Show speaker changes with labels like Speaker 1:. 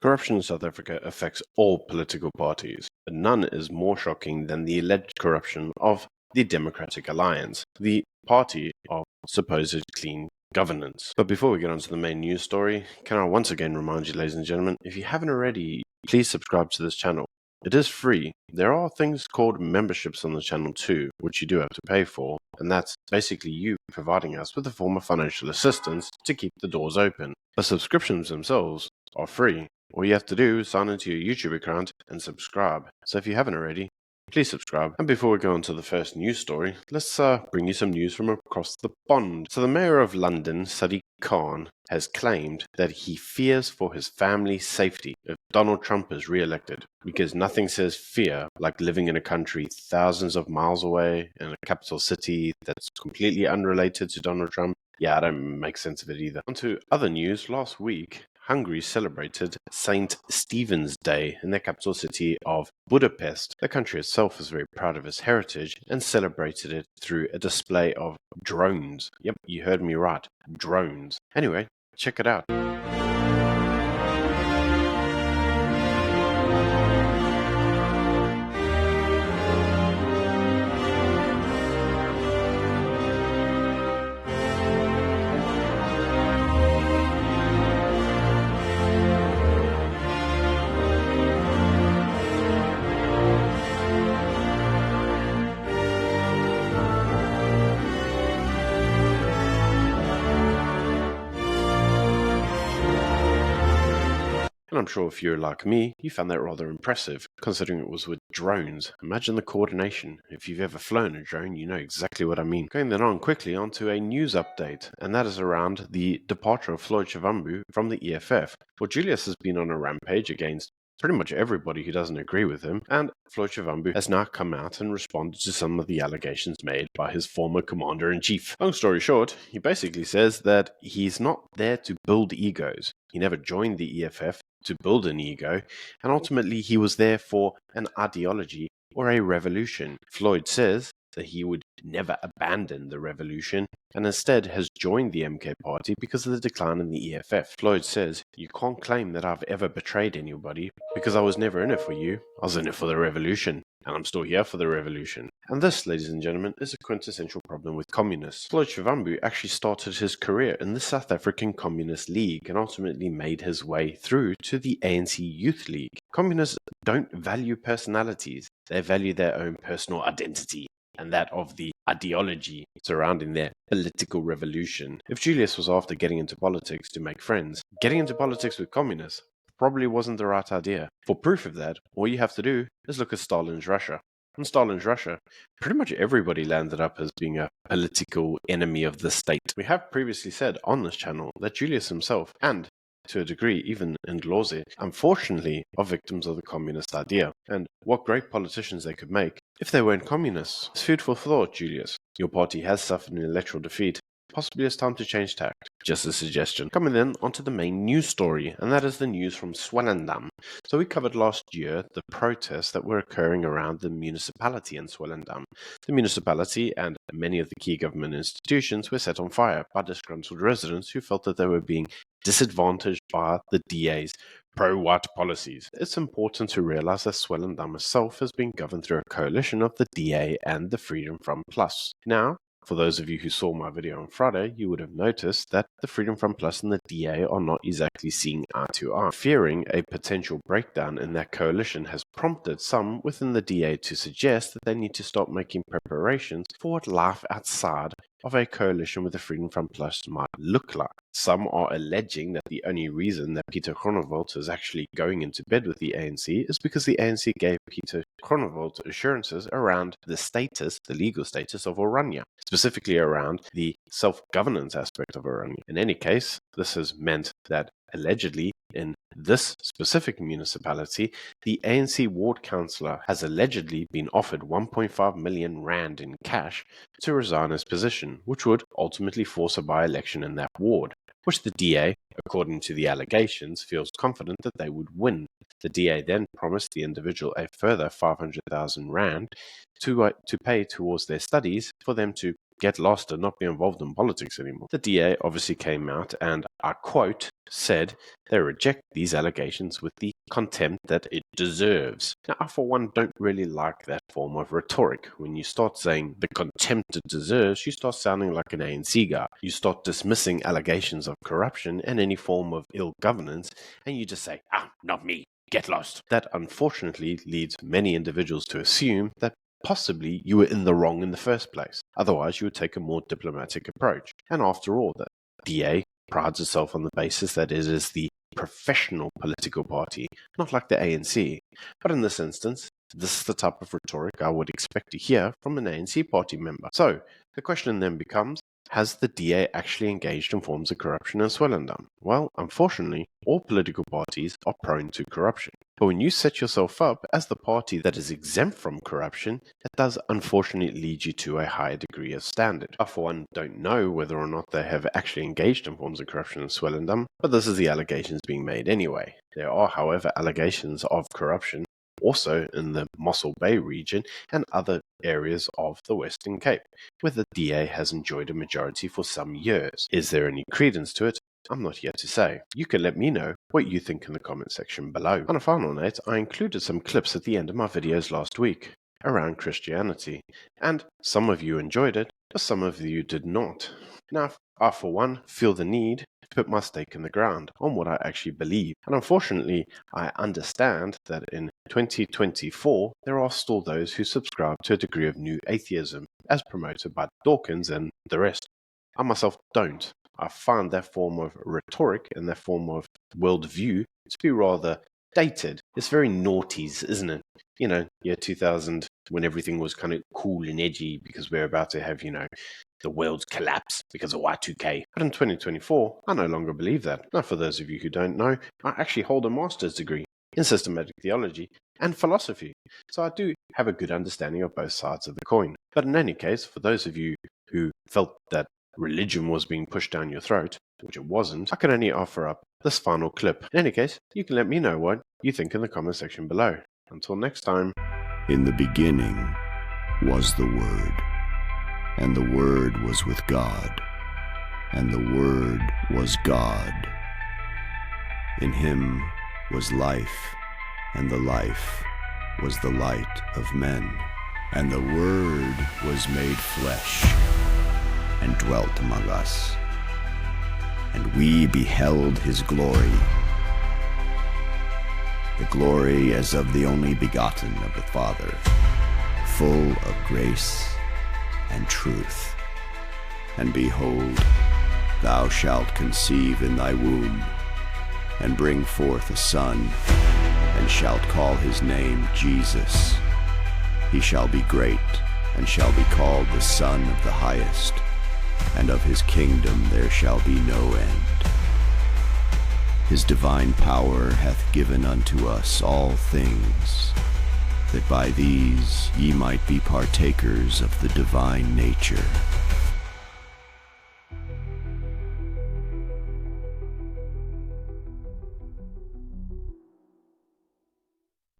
Speaker 1: Corruption in South Africa affects all political parties, but none is more shocking than the alleged corruption of the Democratic Alliance, the party of supposed clean governance. But before we get on to the main news story, can I once again remind you, ladies and gentlemen, if you haven't already, please subscribe to this channel. It is free. There are things called memberships on the channel too, which you do have to pay for, and that's basically you providing us with a form of financial assistance to keep the doors open. The subscriptions themselves are free. All you have to do is sign into your YouTube account and subscribe. So if you haven't already, please subscribe. And before we go on to the first news story, let's bring you some news from across the pond. So the Mayor of London, Sadiq Khan, has claimed that he fears for his family's safety if Donald Trump is re-elected, because nothing says fear like living in a country thousands of miles away in a capital city that's completely unrelated to Donald Trump. Yeah, I don't make sense of it either. On to other news. Last week, Hungary celebrated St. Stephen's Day in their capital city of Budapest. The country itself is very proud of its heritage and celebrated it through a display of drones. Yep, you heard me right, drones. Anyway, check it out. And I'm sure if you're like me, you found that rather impressive, considering it was with drones. Imagine the coordination. If you've ever flown a drone, you know exactly what I mean. Going then on quickly onto a news update, and that is around the departure of Floyd Chavambu from the EFF. Well, Julius has been on a rampage against pretty much everybody who doesn't agree with him, and Floyd Chavambu has now come out and responded to some of the allegations made by his former commander-in-chief. Long story short, he basically says that he's not there to build egos. He never joined the EFF to build an ego, and ultimately he was there for an ideology or a revolution. Floyd says that he would never abandon the revolution and instead has joined the MK party because of the decline in the EFF. Floyd says, "You can't claim that I've ever betrayed anybody because I was never in it for you. I was in it for the revolution. And I'm still here for the revolution." And this, ladies and gentlemen, is a quintessential problem with communists. Floyd Chavambu actually started his career in the South African Communist League and ultimately made his way through to the ANC Youth League. Communists don't value personalities. They value their own personal identity and that of the ideology surrounding their political revolution. If Julius was after getting into politics to make friends, getting into politics with communists probably wasn't the right idea. For proof of that, all you have to do is look at Stalin's Russia. In Stalin's Russia, pretty much everybody landed up as being a political enemy of the state. We have previously said on this channel that Julius himself, and to a degree even Ndlozi, unfortunately are victims of the communist idea. And what great politicians they could make if they weren't communists. It's food for thought, Julius. Your party has suffered an electoral defeat. Possibly it's time to change tact. Just a suggestion. Coming then onto the main news story, and that is the news from Swellendam. So we covered last year the protests that were occurring around the municipality in Swellendam. The municipality and many of the key government institutions were set on fire by disgruntled residents who felt that they were being disadvantaged by the DA's pro-white policies. It's important to realize that Swellendam itself has been governed through a coalition of the DA and the Freedom Front Plus. Now, for those of you who saw my video on Friday, you would have noticed that the Freedom Front Plus and the DA are not exactly seeing eye to eye. Fearing a potential breakdown in that coalition has prompted some within the DA to suggest that they need to start making preparations for what life outside of a coalition with the Freedom Front Plus might look like. Some are alleging that the only reason that Peter Groenewald is actually going into bed with the ANC is because the ANC gave Peter Groenewald assurances around the status, the legal status of Oranje, specifically around the self-governance aspect of Oranje. In any case, this has meant that allegedly in this specific municipality, the ANC ward councillor has allegedly been offered 1.5 million rand in cash to resign his position, which would ultimately force a by-election in that ward, which the DA, according to the allegations, feels confident that they would win. The DA then promised the individual a further 500,000 rand to pay towards their studies for them to get lost and not be involved in politics anymore. The DA obviously came out and, I quote, said they reject these allegations with the contempt that it deserves. Now, I for one don't really like that form of rhetoric. When you start saying the contempt it deserves, you start sounding like an ANC guy. You start dismissing allegations of corruption and any form of ill governance, and you just say, not me, get lost. That unfortunately leads many individuals to assume that possibly you were in the wrong in the first place. Otherwise, you would take a more diplomatic approach. And after all, the DA prides itself on the basis that it is the professional political party, not like the ANC. But in this instance, this is the type of rhetoric I would expect to hear from an ANC party member. So, the question then becomes, has the DA actually engaged in forms of corruption in Swellendam? Well, unfortunately, all political parties are prone to corruption. But when you set yourself up as the party that is exempt from corruption, it does unfortunately lead you to a higher degree of standard. I, for one, don't know whether or not they have actually engaged in forms of corruption in Swellendam, but this is the allegations being made anyway. There are, however, allegations of corruption also in the Mossel Bay region and other areas of the Western Cape, where the DA has enjoyed a majority for some years. Is there any credence to it? I'm not here to say. You can let me know what you think in the comment section below. On a final note, I included some clips at the end of my videos last week around Christianity, and some of you enjoyed it, but some of you did not. Now, I for one feel the need to put my stake in the ground on what I actually believe, and unfortunately I understand that in 2024 there are still those who subscribe to a degree of new atheism as promoted by Dawkins and the rest. I myself don't. I find that form of rhetoric and that form of worldview to be rather dated. It's very noughties, isn't it? You know, year 2000, when everything was kind of cool and edgy because we're about to have, the world's collapse because of Y2K. But in 2024, I no longer believe that. Now, for those of you who don't know, I actually hold a master's degree in systematic theology and philosophy. So I do have a good understanding of both sides of the coin. But in any case, for those of you who felt that religion was being pushed down your throat, which it wasn't, I can only offer up this final clip. In any case, you can let me know what you think in the comment section below. Until next time.
Speaker 2: In the beginning was the Word, and the Word was with God, and the Word was God. In him was life, and the life was the light of men. And the Word was made flesh, and dwelt among us. And we beheld his glory, the glory as of the only begotten of the Father, full of grace and truth. And behold, thou shalt conceive in thy womb, and bring forth a son, and shalt call his name Jesus. He shall be great, and shall be called the Son of the Highest, and of his kingdom there shall be no end. His divine power hath given unto us all things, that by these ye might be partakers of the divine nature,